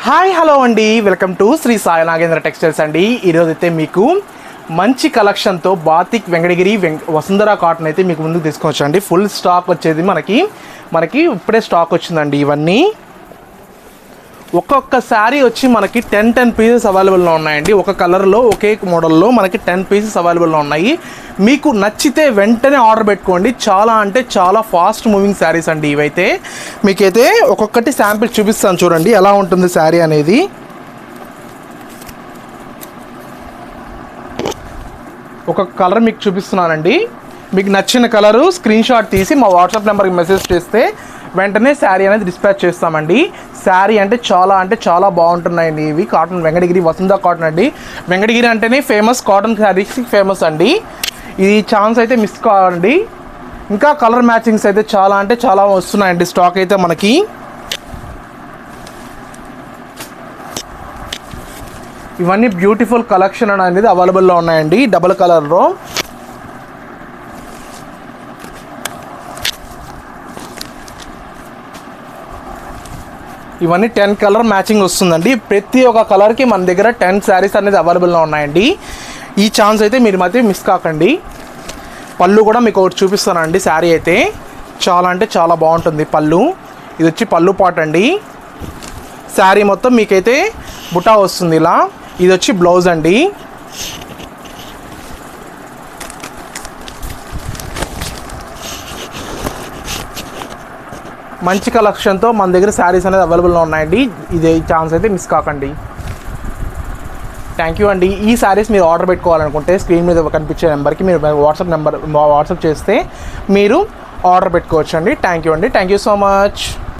Hi hello అండి, welcome to Shri Sai Nagendra textiles అండి. ఈరోజైతే మీకు మంచి కలెక్షన్తో బాతిక్ వెంకటగిరి వసుంధర కాటన్ అయితే మీకు ముందుకు తీసుకొచ్చండి. ఫుల్ స్టాక్ వచ్చేది మనకి ఇప్పుడే స్టాక్ వచ్చిందండి. ఇవన్నీ ఒక్కొక్క శారీ వచ్చి మనకి 10 పీసెస్ అవైలబుల్లో ఉన్నాయండి. ఒక కలర్లో ఒకే మోడల్లో మనకి 10 పీసెస్ అవైలబుల్లో ఉన్నాయి. మీకు నచ్చితే వెంటనే ఆర్డర్ పెట్టుకోండి. చాలా అంటే చాలా ఫాస్ట్ మూవింగ్ శారీస్ అండి ఇవైతే. మీకైతే ఒక్కొక్కటి శాంపిల్ చూపిస్తాను చూడండి ఎలా ఉంటుంది శారీ అనేది. ఒక కలర్ మీకు చూపిస్తున్నానండి. మీకు నచ్చిన కలరు స్క్రీన్ షాట్ తీసి మా వాట్సాప్ నెంబర్కి మెసేజ్ చేస్తే వెంటనే శారీ అనేది డిస్పాచ్ చేస్తామండి. శారీ అంటే చాలా బాగుంటున్నాయండి ఇవి. కాటన్ వెంకటగిరి వసుంధర కాటన్ అండి. వెంకటగిరి అంటేనే ఫేమస్, కాటన్ శారీస్ ఫేమస్ అండి. ఈ ఛాన్స్ అయితే మిస్ కావండి. ఇంకా కలర్ మ్యాచింగ్స్ అయితే చాలా వస్తున్నాయండి స్టాక్ అయితే మనకి. ఇవన్నీ బ్యూటిఫుల్ కలెక్షన్ అనేది అవైలబుల్లో ఉన్నాయండి డబుల్ కలర్లో. ఇవన్నీ 10 కలర్ మ్యాచింగ్ వస్తుందండి. ప్రతి ఒక్క కలర్కి మన దగ్గర 10 శారీస్ అనేది అవైలబుల్లో ఉన్నాయండి. ఈ ఛాన్స్ అయితే మీరు మాత్రం మిస్ కాకండి. పళ్ళు కూడా మీకు ఒకటి చూపిస్తానండి. శారీ అయితే చాలా బాగుంటుంది పళ్ళు. ఇది వచ్చి పళ్ళు పాట్ అండి. శారీ మొత్తం మీకైతే బుటా వస్తుంది ఇలా. ఇది వచ్చి బ్లౌజ్ అండి. మంచి కలెక్షన్తో మన దగ్గర శారీస్ అనేది అవైలబుల్లో ఉన్నాయండి. ఇదే ఛాన్స్ అయితే మిస్ కాకండి. థ్యాంక్ యూ అండి. ఈ శారీస్ మీరు ఆర్డర్ పెట్టుకోవాలనుకుంటే స్క్రీన్ మీద కనిపించే నెంబర్కి మీరు వాట్సాప్ చేస్తే మీరు ఆర్డర్ పెట్టుకోవచ్చు అండి. థ్యాంక్ యూ అండి. Thank you so much.